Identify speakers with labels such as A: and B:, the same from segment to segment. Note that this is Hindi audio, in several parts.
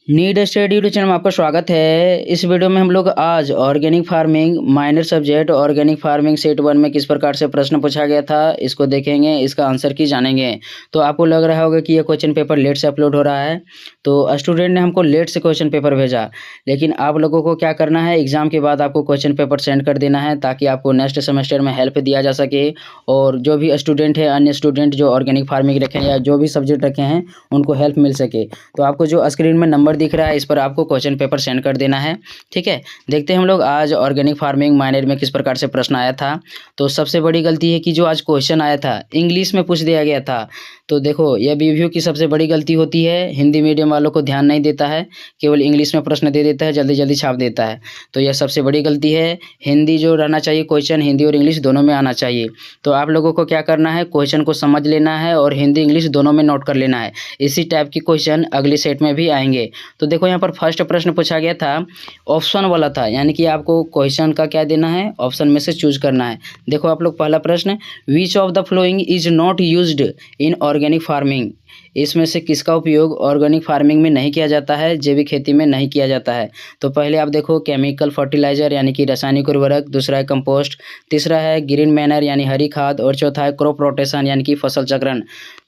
A: नीड स्टडी यूट्यूब चैनल में आपका स्वागत है। इस वीडियो में हम लोग आज organic farming minor subject organic farming set 1 में किस प्रकार से प्रश्न पूछा गया था इसको देखेंगे, इसका आंसर की जानेंगे। तो आपको लग रहा होगा कि ये क्वेश्चन पेपर लेट से अपलोड हो रहा है, तो स्टूडेंट ने हमको लेट से क्वेश्चन पेपर भेजा, लेकिन आप लोगों को क्या करना है, एग्जाम के बाद आपको क्वेश्चन पेपर सेंड कर देना है ताकि आपको नेक्स्ट सेमेस्टर में हेल्प दिया जा सके। और जो भी स्टूडेंट है, अन्य स्टूडेंट जो ऑर्गेनिक फार्मिंग रखें या जो भी सब्जेक्ट रखे हैं, उनको हेल्प मिल सके। तो आपको जो स्क्रीन में नंबर दिख रहा है इस पर आपको क्वेश्चन पेपर सेंड कर देना है। ठीक है, देखते हैं हम लोग आज ऑर्गेनिक फार्मिंग माइनर में किस प्रकार से प्रश्न आया था। तो सबसे बड़ी गलती है कि जो आज क्वेश्चन आया था इंग्लिश में पूछ दिया गया था। तो देखो, यह बीवीओ की सबसे बड़ी गलती होती है, हिंदी मीडियम वालों को ध्यान नहीं देता है, केवल इंग्लिश में प्रश्न दे देता है, जल्दी जल्दी छाप देता है। तो यह सबसे बड़ी गलती है। हिंदी जो रहना चाहिए, क्वेश्चन हिंदी और इंग्लिश दोनों में आना चाहिए। तो आप लोगों को क्या करना है, क्वेश्चन को समझ लेना है और हिंदी इंग्लिश दोनों में नोट कर लेना है। इसी टाइप की क्वेश्चन अगले सेट में भी आएंगे। तो देखो, यहाँ पर फर्स्ट प्रश्न पूछा गया था, ऑप्शन वाला था, यानी कि आपको क्वेश्चन का क्या देना है, ऑप्शन में से चूज करना है। देखो आप लोग, पहला प्रश्न, which of the following is not used in organic farming. इसमें से किसका उपयोग ऑर्गेनिक फार्मिंग में नहीं किया जाता है, जैविक खेती में नहीं किया जाता है। तो पहले आप देखो, केमिकल फर्टिलाइजर यानी कि रासायनिक उर्वरक, दूसरा है कंपोस्ट, तीसरा है ग्रीन मैनर यानी हरी खाद, और चौथा है क्रॉप रोटेशन यानी कि फसल चक्रण।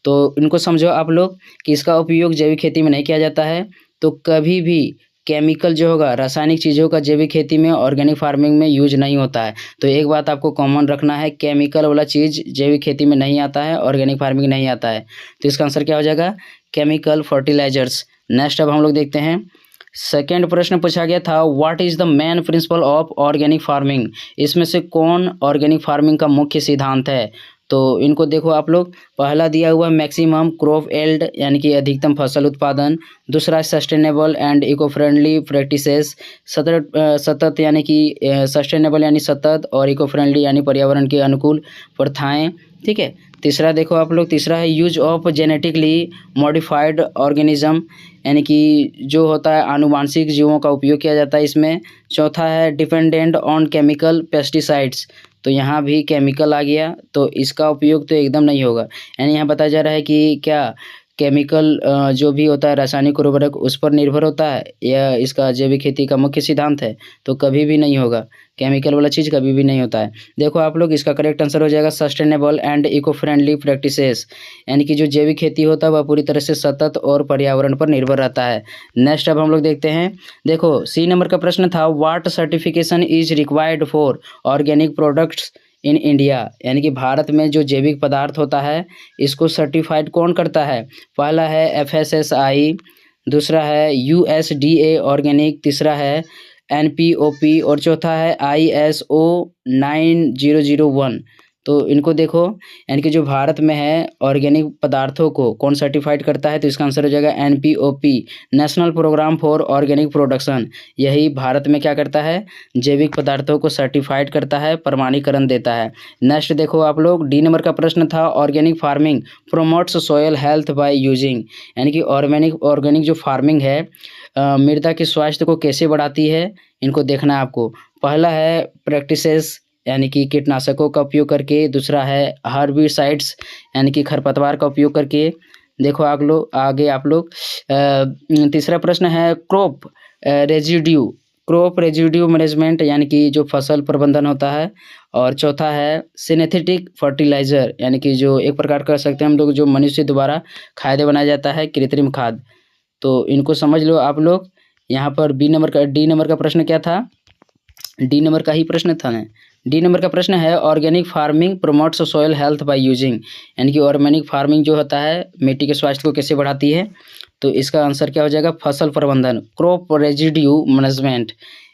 A: तो इनको समझो आप लोग कि इसका उपयोग जैविक खेती में नहीं किया जाता है। तो कभी भी केमिकल जो होगा, रासायनिक चीज़ों का जैविक खेती में ऑर्गेनिक फार्मिंग में यूज नहीं होता है। तो एक बात आपको कॉमन रखना है, केमिकल वाला चीज़ जैविक खेती में नहीं आता है, ऑर्गेनिक फार्मिंग नहीं आता है। तो इसका आंसर क्या हो जाएगा, केमिकल फर्टिलाइजर्स। नेक्स्ट अब हम लोग देखते हैं, सेकेंड प्रश्न पूछा गया था, what is the main principle of organic farming. इसमें से कौन ऑर्गेनिक फार्मिंग का मुख्य सिद्धांत है। तो इनको देखो आप लोग, पहला दिया हुआ मैक्सिमम क्रॉप एल्ड यानी कि अधिकतम फसल उत्पादन, दूसरा sustainable and eco friendly practices, सतत यानी कि सस्टेनेबल यानी सतत, और इको फ्रेंडली यानी पर्यावरण के अनुकूल प्रथाएं। ठीक है, तीसरा देखो आप लोग, तीसरा है use of genetically modified organism, यानी कि जो होता है आनुवांशिक जीवों का उपयोग किया जाता है इसमें। चौथा है डिपेंडेंट ऑन केमिकल पेस्टिसाइड्स, तो यहाँ भी केमिकल आ गया, तो इसका उपयोग तो एकदम नहीं होगा। यानी यहाँ बताया जा रहा है कि क्या केमिकल जो भी होता है रासायनिक उर्वरक उस पर निर्भर होता है या इसका जैविक खेती का मुख्य सिद्धांत है, तो कभी भी नहीं होगा। केमिकल वाला चीज़ कभी भी नहीं होता है। देखो आप लोग, इसका करेक्ट आंसर हो जाएगा sustainable and eco friendly practices, यानी कि जो जैविक खेती होता है वह पूरी तरह से सतत और पर्यावरण पर निर्भर रहता है। नेक्स्ट अब हम लोग देखते हैं, देखो सी नंबर का प्रश्न था, what certification is required for organic products in India, यानी कि भारत में जो जैविक पदार्थ होता है इसको सर्टिफाइड कौन करता है। पहला है FSSAI, दूसरा है USDA ऑर्गेनिक, तीसरा है NPOP, और चौथा है ISO 9001। तो इनको देखो, यानी कि जो भारत में है ऑर्गेनिक पदार्थों को कौन सर्टिफाइड करता है, तो इसका आंसर हो जाएगा NPOP, national programme for organic production. यही भारत में क्या करता है, जैविक पदार्थों को सर्टिफाइड करता है, प्रमाणीकरण देता है। नेक्स्ट देखो आप लोग, डी नंबर का प्रश्न था, organic farming promotes soil health by using, यानी कि ऑर्गेनिक जो फार्मिंग है मृदा के स्वास्थ्य को कैसे बढ़ाती है, इनको देखना है आपको। पहला है प्रैक्टिसेस, यानी कि कीटनाशकों का उपयोग करके, दूसरा है हर्बिसाइड्स यानी कि खरपतवार का उपयोग करके। देखो आप लोग आगे, आप लोग तीसरा प्रश्न है क्रॉप रेजिड्यू मैनेजमेंट, यानी कि जो फसल प्रबंधन होता है। और चौथा है सिंथेटिक फर्टिलाइजर, यानी कि जो एक प्रकार कर सकते हैं हम लोग, जो मनुष्य द्वारा खाद बनाया जाता है, कृत्रिम खाद। तो इनको समझ लो आप लोग। यहाँ पर डी नंबर का प्रश्न क्या था, डी नंबर का ही प्रश्न था ना। डी नंबर का प्रश्न है, organic farming promotes soil health by using, यानी कि ऑर्गेनिक फार्मिंग जो होता है मिट्टी के स्वास्थ्य को कैसे बढ़ाती है। तो इसका आंसर क्या हो जाएगा, फसल प्रबंधन, क्रॉप रेजिड्यू मैनेजमेंट,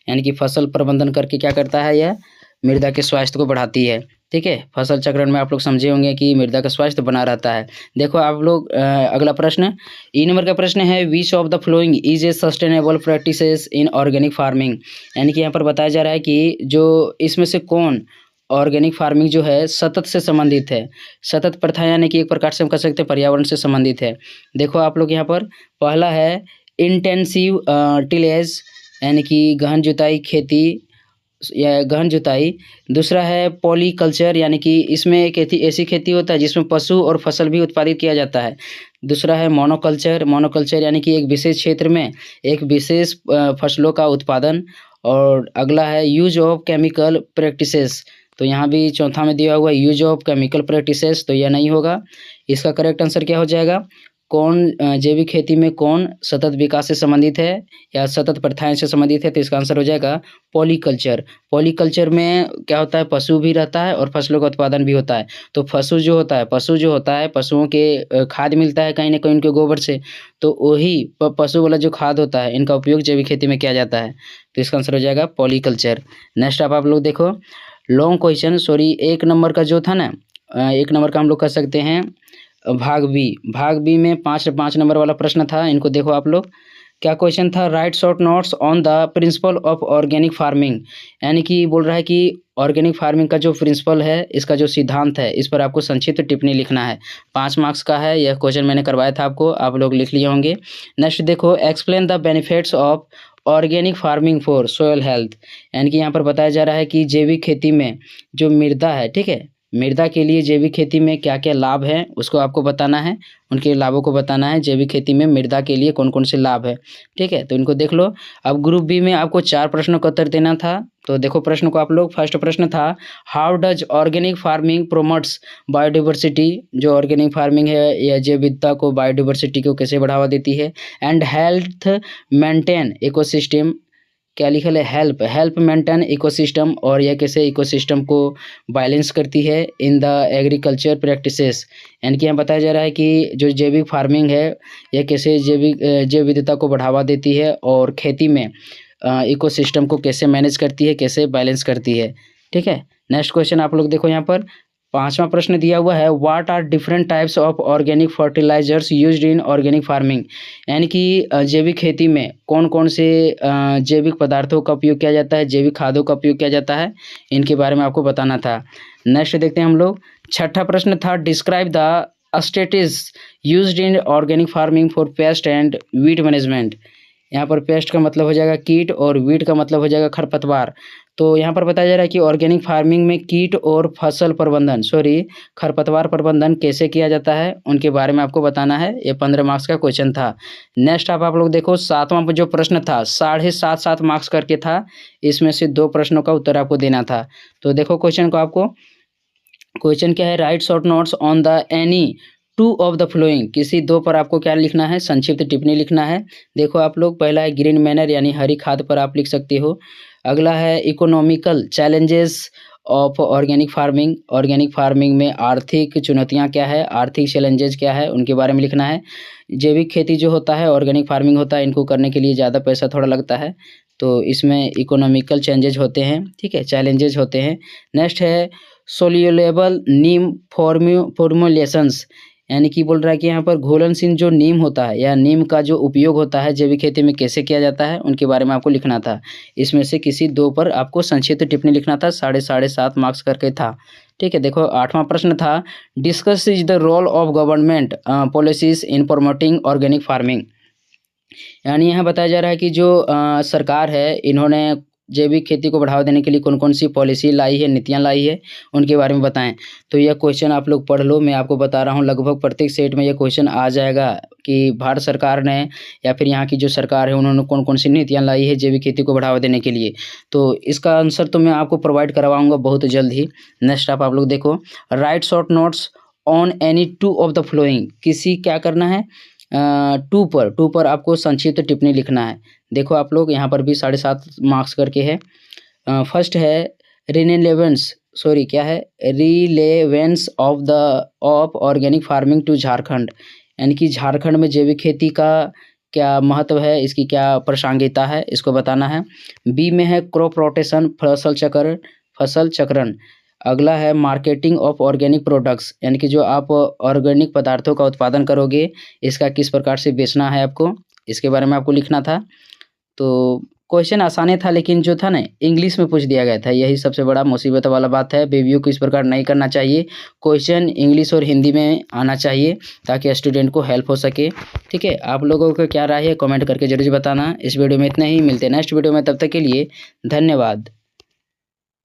A: यानी कि फसल प्रबंधन करके क्या करता है, यह मृदा के स्वास्थ्य को बढ़ाती है। ठीक है, फसल चक्रण में आप लोग समझे होंगे कि मृदा का स्वास्थ्य बना रहता है। देखो आप लोग अगला प्रश्न, ई नंबर का प्रश्न है, which of the following is a sustainable practices in organic farming, यानी कि यहाँ पर बताया जा रहा है कि जो इसमें से कौन ऑर्गेनिक फार्मिंग जो है सतत से संबंधित है। सतत प्रथा यानी कि एक प्रकार से हम कह सकते हैं पर्यावरण से संबंधित है। देखो आप लोग यहाँ पर, पहला है इंटेंसिव टिलेज, यानी कि गहन जुताई खेती या गहन जुताई। दूसरा है पॉलीकल्चर, यानी कि इसमें एक ऐसी खेती होता है जिसमें पशु और फसल भी उत्पादित किया जाता है। दूसरा है मोनोकल्चर। मोनोकल्चर यानी कि एक विशेष क्षेत्र में एक विशेष फसलों का उत्पादन। और अगला है यूज ऑफ केमिकल प्रैक्टिसेस। तो यहाँ भी चौथा में दिया हुआ यूज ऑफ केमिकल प्रैक्टिसेस, तो यह नहीं होगा। इसका करेक्ट आंसर क्या हो जाएगा? कौन जैविक खेती में कौन सतत विकास से संबंधित है या सतत प्रथाएं से संबंधित है? तो इसका आंसर हो जाएगा पॉलीकल्चर। पॉलीकल्चर में क्या होता है? पशु भी रहता है और फसलों का उत्पादन भी होता है। तो पशु जो होता है पशुओं के खाद मिलता है कहीं ना कहीं उनके गोबर से, तो वही पशु वाला जो खाद होता है इनका उपयोग जैविक खेती में किया जाता है। तो इसका आंसर हो जाएगा पॉलीकल्चर। नेक्स्ट आप लोग देखो लॉन्ग क्वेश्चन, सॉरी 1 नंबर का जो था ना, 1 नंबर का हम लोग कर सकते हैं भाग बी में 5 नंबर वाला प्रश्न था। इनको देखो आप लोग, क्या क्वेश्चन था? Right short notes on the principle of organic farming. यानी कि बोल रहा है कि ऑर्गेनिक फार्मिंग का जो प्रिंसिपल है, इसका जो सिद्धांत है, इस पर आपको संक्षिप्त टिप्पणी लिखना है। 5 मार्क्स का है यह क्वेश्चन, मैंने करवाया था आपको, आप लोग लिख लिए होंगे। नेक्स्ट देखो explain the benefits of organic farming for soil health. यानी कि यहाँ पर बताया जा रहा है कि जैविक खेती में जो मृदा है, ठीक है, मृदा के लिए जैविक खेती में क्या क्या लाभ हैं उसको आपको बताना है, उनके लाभों को बताना है। जैविक खेती में मृदा के लिए कौन कौन से लाभ है, ठीक है। तो इनको देख लो। अब ग्रुप बी में आपको 4 प्रश्नों का उत्तर देना था। तो देखो प्रश्न को आप लोग, फर्स्ट प्रश्न था how does organic farming promotes biodiversity. जो ऑर्गेनिक फार्मिंग है या जैव विविधता को, बायोडिवर्सिटी को कैसे बढ़ावा देती है। एंड हेल्थ मेंटेन इकोसिस्टम, क्या लिखा है? हेल्प मेंटेन इकोसिस्टम, और यह कैसे इकोसिस्टम को बैलेंस करती है इन द एग्रीकल्चर प्रैक्टिसेस। यानी कि यहाँ बताया जा रहा है कि जो जैविक फार्मिंग है यह कैसे जैव विविधता को बढ़ावा देती है और खेती में इकोसिस्टम को कैसे मैनेज करती है, कैसे बैलेंस करती है, ठीक है। नेक्स्ट क्वेश्चन आप लोग देखो, यहाँ पर 5वां प्रश्न दिया हुआ है what are different types of organic fertilizers used in organic farming. यानी कि जैविक खेती में कौन कौन से जैविक पदार्थों का उपयोग किया जाता है, जैविक खादों का उपयोग किया जाता है, इनके बारे में आपको बताना था। नेक्स्ट देखते हैं हम लोग, 6ठा प्रश्न था describe the strategies used in organic farming for paste and weed management. यहाँ पर पेस्ट का मतलब हो जाएगा कीट और वीड का मतलब हो जाएगा खरपतवार। तो यहाँ पर बताया जा रहा है कि ऑर्गेनिक फार्मिंग में कीट और फसल प्रबंधन, खरपतवार प्रबंधन कैसे किया जाता है, उनके बारे में आपको बताना है। ये 15 मार्क्स का क्वेश्चन था। नेक्स्ट आप लोग देखो 7वां जो प्रश्न था 7.5 मार्क्स करके था, इसमें से 2 प्रश्नों का उत्तर आपको देना था। तो देखो क्वेश्चन को, आपको क्वेश्चन क्या है? Right short notes on the any 2 of the flowing. किसी 2 पर आपको क्या लिखना है? संक्षिप्त टिप्पणी लिखना है। देखो आप लोग, पहला है ग्रीन मैनर यानी हरी खाद पर आप लिख सकते हो। अगला है economical challenges of organic farming. Organic farming में आर्थिक चुनौतियां क्या है, आर्थिक चैलेंजेस क्या है, उनके बारे में लिखना है। जैविक खेती जो होता है, ऑर्गेनिक फार्मिंग होता है, इनको करने के लिए ज़्यादा पैसा थोड़ा लगता है, तो इसमें इकोनॉमिकल चेंजेज होते हैं, ठीक है, चैलेंजेस होते हैं। नेक्स्ट है सोल्यूलेबल नीम फॉर्मुलेशंस। यानी कि बोल रहा है कि यहाँ पर घुलनशील जो नीम होता है या नीम का जो उपयोग होता है जैविक खेती में कैसे किया जाता है, उनके बारे में आपको लिखना था। इसमें से किसी 2 पर आपको संक्षिप्त टिप्पणी लिखना था। 7.5 मार्क्स करके था, ठीक है। देखो 8वां प्रश्न था discuss is the role of government policies in promoting organic farming. यानी यहाँ बताया जा रहा है कि जो सरकार है, इन्होंने जैविक खेती को बढ़ावा देने के लिए कौन कौन सी पॉलिसी लाई है, नीतियाँ लाई है, उनके बारे में बताएं। तो यह क्वेश्चन आप लोग पढ़ लो, मैं आपको बता रहा हूँ लगभग प्रत्येक सेट में यह क्वेश्चन आ जाएगा कि भारत सरकार ने या फिर यहाँ की जो सरकार है उन्होंने कौन कौन सी नीतियाँ लाई है जैविक खेती को बढ़ावा देने के लिए। तो इसका आंसर तो मैं आपको प्रोवाइड करवाऊँगा बहुत जल्द ही। नेक्स्ट आप लोग देखो right short notes on any 2 of the flowing. किसी क्या करना है 2 पर आपको संक्षिप्त टिप्पणी लिखना है। देखो आप लोग यहाँ पर भी 7.5 मार्क्स करके है। फर्स्ट है relevance of organic farming to Jharkhand. यानी कि झारखंड में जैविक खेती का क्या महत्व है, इसकी क्या प्रासंगिकता है, इसको बताना है। बी में है क्रॉप रोटेशन, फसल चक्रण। अगला है मार्केटिंग ऑफ ऑर्गेनिक प्रोडक्ट्स, यानी कि जो आप ऑर्गेनिक पदार्थों का उत्पादन करोगे इसका किस प्रकार से बेचना है आपको, इसके बारे में आपको लिखना था। तो क्वेश्चन आसान था, लेकिन जो था ना इंग्लिश में पूछ दिया गया था, यही सबसे बड़ा मुसीबत वाला बात है। रिव्यू को इस प्रकार नहीं करना चाहिए, क्वेश्चन इंग्लिश और हिंदी में आना चाहिए ताकि स्टूडेंट को हेल्प हो सके, ठीक है। आप लोगों को क्या राय है कमेंट करके जरूर बताना। इस वीडियो में इतना ही, मिलते हैं नेक्स्ट वीडियो में, तब तक के लिए धन्यवाद।